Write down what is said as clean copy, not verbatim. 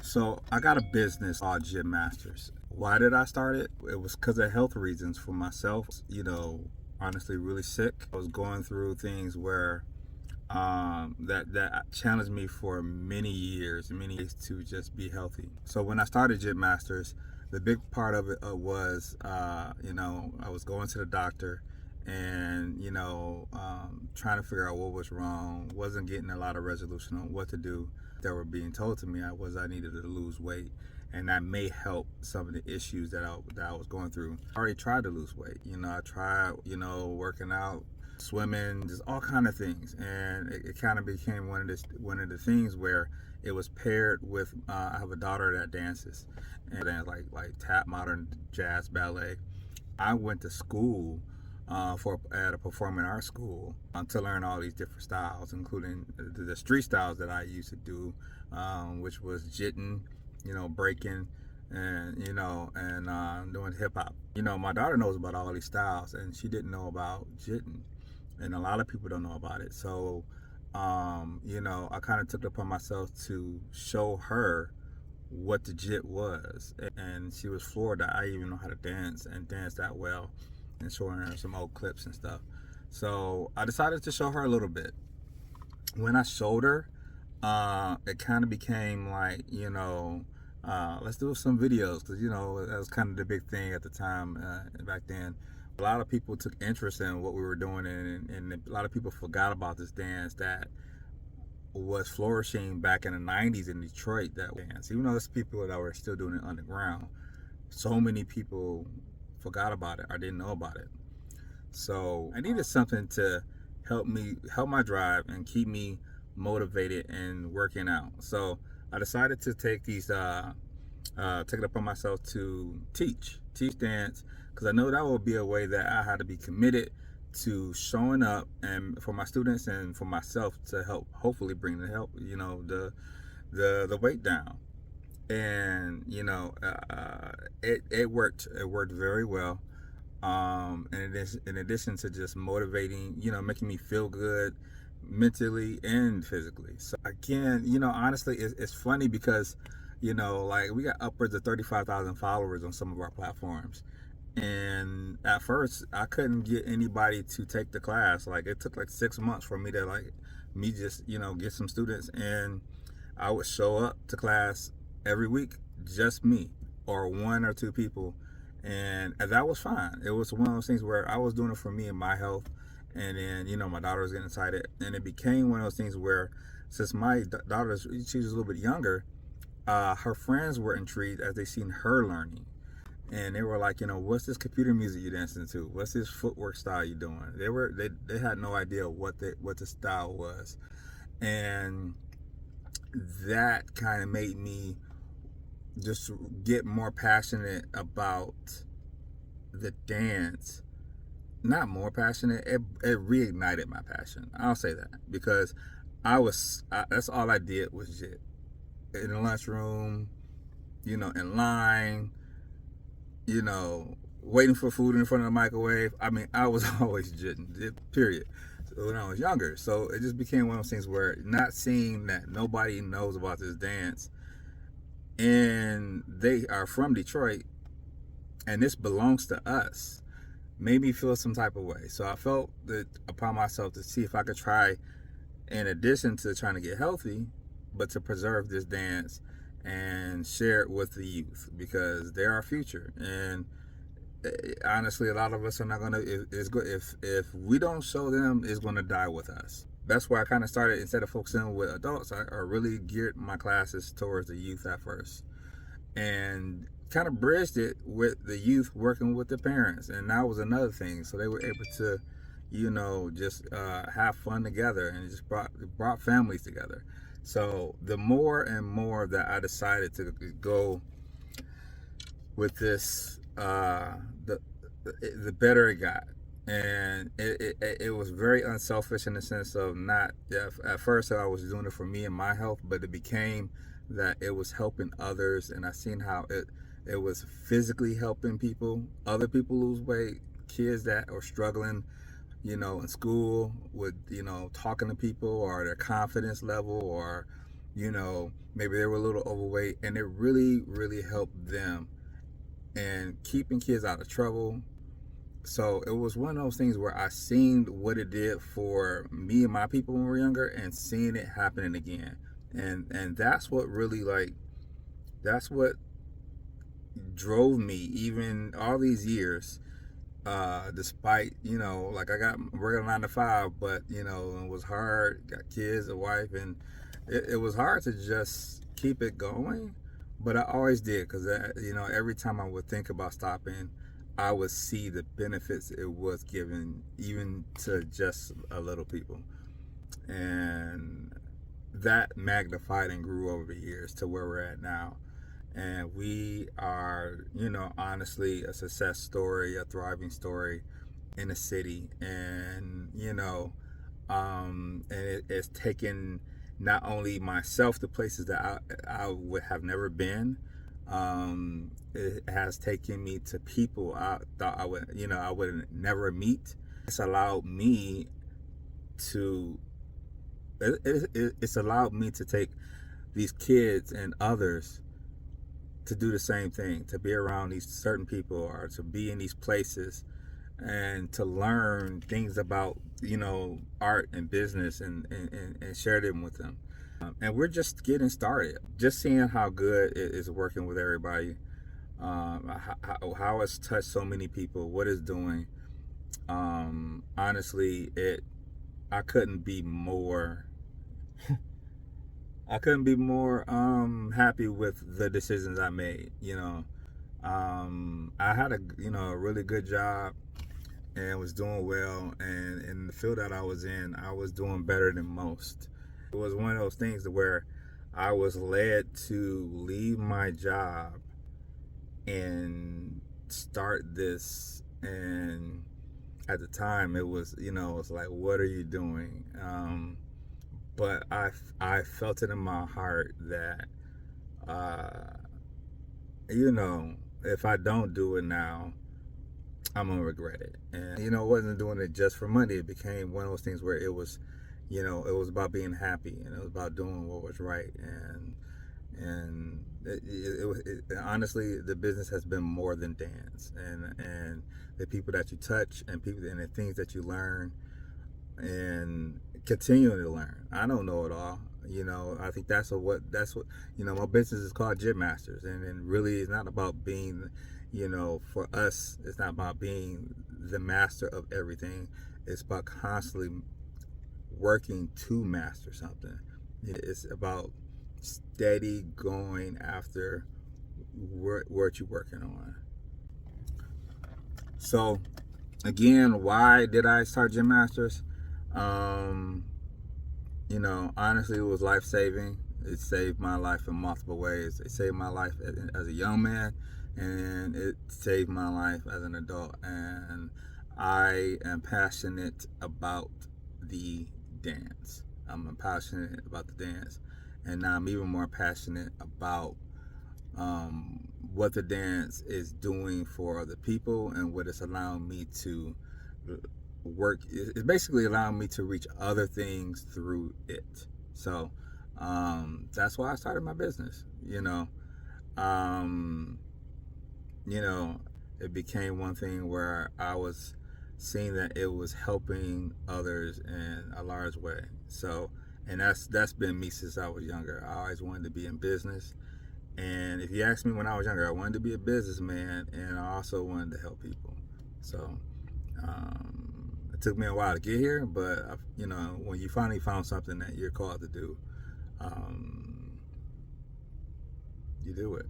So I got a business called Gym Masters. Why did I start it? It was because of health reasons for myself. Honestly, really sick. I was going through things where that challenged me for many years to just be healthy. So when I started Gym Masters, the big part of it was, I was going to the doctor and trying to figure out what was wrong. Wasn't getting a lot of resolution on what to do. That were being told to me I needed to lose weight, and that may help some of the issues that I was going through. I already tried to lose weight. I tried working out, swimming, just all kind of things, and it kind of became one of the things where it was paired with. I have a daughter that dances, and then like tap, modern, jazz, ballet. I went to school at a performing arts school to learn all these different styles, including the street styles that I used to do, which was jitting, breaking, and doing hip hop. My daughter knows about all these styles, and she didn't know about jitting, and a lot of people don't know about it. So, I kind of took it upon myself to show her what the jit was, and she was floored that I even know how to dance and dance that well, and showing her some old clips and stuff. So I decided to show her a little bit. When I showed her, it kind of became like, let's do some videos, because that was kind of the big thing at the time, back then. A lot of people took interest in what we were doing, and a lot of people forgot about this dance that was flourishing back in the 90s in Detroit. That dance, even though there's people that were still doing it underground, so many people forgot about it or didn't know about it. So I needed something to help my drive and keep me motivated and working out. So I decided to take it upon myself to teach dance, because I know that will be a way that I had to be committed to showing up, and for my students and for myself, to help hopefully bring the weight down. And it worked very well. In addition to just motivating, making me feel good mentally and physically. So again, honestly, it's funny because like, we got upwards of 35,000 followers on some of our platforms, and at first I couldn't get anybody to take the class. Like, it took like 6 months for me to just get some students, and I would show up to class every week, just me or one or two people, and that was fine. It was one of those things where I was doing it for me and my health, and then my daughter was getting excited, and it became one of those things where, since my daughter, she was a little bit younger, her friends were intrigued as they seen her learning, and they were like, what's this computer music you dancing to? What's this footwork style you doing? They had no idea what the style was, and that kind of made me just get more passionate about the dance. Not more passionate, it reignited my passion. I'll say that, because that's all I did was jit in the lunchroom, in line, waiting for food in front of the microwave. I mean, I was always jitting, period. So when I was younger, so it just became one of those things where, not seeing that nobody knows about this dance, and they are from Detroit, and this belongs to us, made me feel some type of way. So I felt that upon myself to see if I could try, in addition to trying to get healthy, but to preserve this dance and share it with the youth, because they're our future. And honestly, a lot of us are not gonna. If we don't show them, it's gonna die with us. That's why I kind of started, instead of focusing with adults, I really geared my classes towards the youth at first, and kind of bridged it with the youth working with the parents, and that was another thing. So they were able to, just have fun together, and it just brought families together. So the more and more that I decided to go with this, the better it got. And it was very unselfish, in the sense of, not at first I was doing it for me and my health, but it became that it was helping others, and I seen how it was physically helping other people lose weight, kids that are struggling, in school with, talking to people, or their confidence level, or, maybe they were a little overweight, and it really, really helped them and keeping kids out of trouble. So it was one of those things where I seen what it did for me and my people when we were younger, and seeing it happening again. And that's what really, like, that's what drove me even all these years, despite, like, I got working 9 to 5, but it was hard, got kids, a wife, and it was hard to just keep it going, but I always did, because every time I would think about stopping, I would see the benefits it was giving, even to just a little people. And that magnified and grew over the years to where we're at now. And we are, honestly, a success story, a thriving story in the city. And, it's taken not only myself to places that I would have never been. It has taken me to people I thought I would never meet. It's allowed me to, it's allowed me to take these kids and others to do the same thing, to be around these certain people, or to be in these places, and to learn things about art and business, and share them with them. And we're just getting started, just seeing how good it is working with everybody, how it's touched so many people, what it's doing. Honestly, I couldn't be more happy with the decisions I made. I had a really good job and was doing well, and in the field that I was in, I was doing better than most. It was one of those things where I was led to leave my job and start this, and at the time it was, it's like, what are you doing? But I felt it in my heart that, if I don't do it now, I'm gonna regret it. And it wasn't doing it just for money. It became one of those things where it was, it was about being happy, and it was about doing what was right. And honestly, the business has been more than dance, and the people that you touch, and the things that you learn, and continuing to learn. I don't know it all. I think that's what my business is called, Gym Masters, and really it's not about being, for us, it's not about being the master of everything. It's about constantly working to master something. It's about steady going after what you're working on. So again, why did I start Gym Masters? Honestly, it was life-saving. It saved my life in multiple ways. It saved my life as a young man, and it saved my life as an adult. And I am passionate about the dance. I'm passionate about the dance, and now I'm even more passionate about what the dance is doing for other people, and what it's allowing me to work. It's basically allowing me to reach other things through it. So that's why I started my business. It became one thing where I was seeing that it was helping others in a large way. So, and that's been me since I was younger. I always wanted to be in business. And if you ask me, when I was younger, I wanted to be a businessman, and I also wanted to help people. So it took me a while to get here, but when you finally found something that you're called to do, you do it.